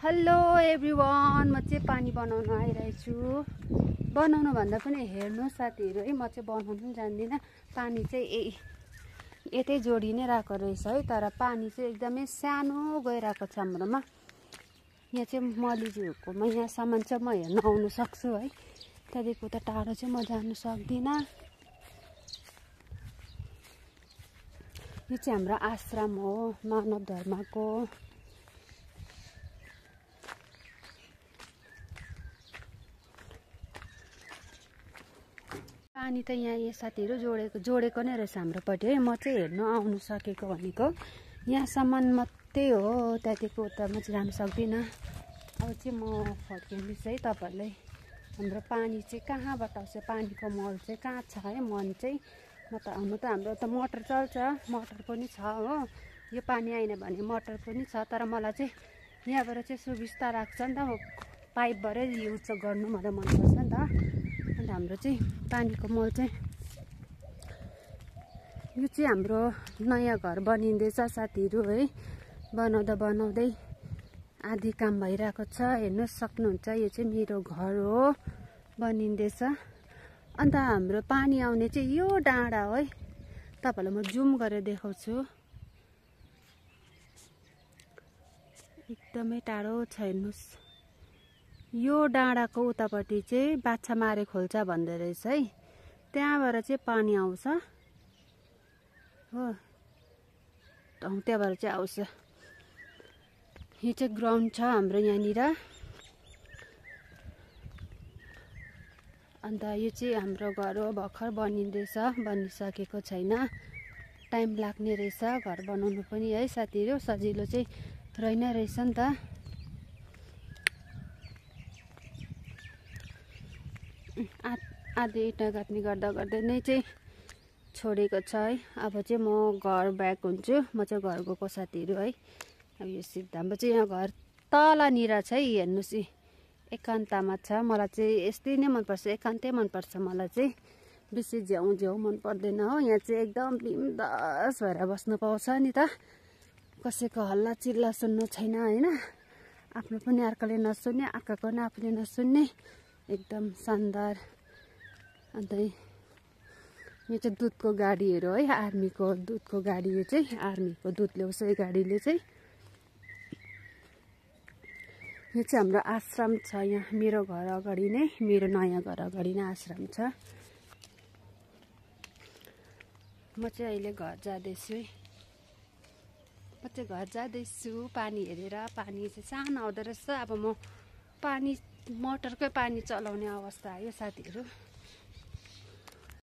Hello everyone, म चाहिँ पानी बनाउन आइरहेछु। बनाउनु भन्दा पनि हेर्नु साथीहरू है, म चाहिँ बनाउनु पनि जान्दिनँ। पानी चाहिँ यतै जोडी नै राखेको रहेछ है, तर पानी चाहिँ एकदमै सानो गइरहेको छ हाम्रोमा। यहाँ चाहिँ मलिजुहरूकोमा यहाँसम्म चाहिँ म हेर्न आउनु सक्छु है, त्यहाँदेखि उता टाढो चाहिँ म जानु सक्दिनँ। यो चाहिँ हाम्रो आश्रम हो, मानव धर्मको। पानी त यहाँ साथीहरू जोडेको नै रहेछ हाम्रोपट्टि है। म चाहिँ हेर्नु आउनु सकेको भनेको यहाँसम्म मात्रै हो, त्यहाँदेखि उता म चाहिँ जानु सक्दिनँ। अब चाहिँ म फर्किँदैछु है तपाईँहरूलाई। हाम्रो पानी चाहिँ कहाँबाट आउँछ, पानीको मल चाहिँ कहाँ छ है। मन चाहिँ हुनु त हाम्रो त मोटर चल्छ, मोटर पनि छ हो। यो पानी आएन भने मोटर पनि छ, तर मलाई चाहिँ यहाँबाट चाहिँ सुविस्ता राख्छ नि त, पाइपबाटै युज गर्नु मलाई मनपर्छ नि त। अन्त हाम्रो चाहिँ पानीको मल चाहिँ यो चाहिँ हाम्रो नयाँ घर बनिँदैछ साथीहरू है। बनाउँदै आधी काम भइरहेको छ, हेर्नु सक्नुहुन्छ। यो चाहिँ मेरो घर हो, बनिँदैछ। अन्त हाम्रो पानी आउने चाहिँ यो डाँडा हो है, तपाईँहरूलाई म जुम गरेर देखाउँछु। एकदमै टाढो छ, हेर्नुहोस्। यो डाँडाको उतापट्टि चाहिँ बाछामारे खोल्चा भन्दो रहेछ है, त्यहाँबाट चाहिँ पानी आउँछ हो। त्यहाँबाट चाहिँ आउँछ। यो चाहिँ ग्राउन्ड छ हाम्रो यहाँनिर। अन्त यो चाहिँ हाम्रो घर हो, भर्खर बनिँदैछ, बनिसकेको छैन, टाइम लाग्ने रहेछ घर बनाउनु पनि है साथीहरू। सजिलो चाहिँ रहेन रहेछ नि त। आधी इँटा गाँच्ने गर्दै नै चाहिँ छोडेको छ है। अब चाहिँ म घर ब्याक हुन्छु, म चाहिँ घर गएको साथीहरू है। अब यो सिधा हाम्रो चाहिँ यहाँ घर तलनिर छ है, हेर्नुहोस्। एकान्तमा छ, मलाई चाहिँ यस्तै नै मनपर्छ, एकान्तै मनपर्छ मलाई चाहिँ। बेसी झ्याउ मन पर्दैन हो। यहाँ चाहिँ एकदम बिन्दास भएर बस्नु पाउँछ नि त, कसैको हल्ला चिल्ला सुन्नु छैन होइन। आफ्नो पनि अर्काले नसुन्ने, अर्काको पनि आफूले नसुन्ने, एकदम शानदार। अन्त यो चाहिँ दुधको गाडीहरू है, आर्मीको दुधको गाडी। यो चाहिँ आर्मीको दुध ल्याउँछ यो गाडीले चाहिँ। यो चाहिँ हाम्रो आश्रम छ यहाँ, मेरो घर अगाडि नै, मेरो नयाँ घर अगाडि नै आश्रम छ। म चाहिँ अहिले घर जाँदैछु है, म चाहिँ घर जाँदैछु। पानी हेरेर, पानी चाहिँ सानो आउँदो रहेछ। अब म पानी मोटरकै पानी चलाउने अवस्था आयो साथीहरू।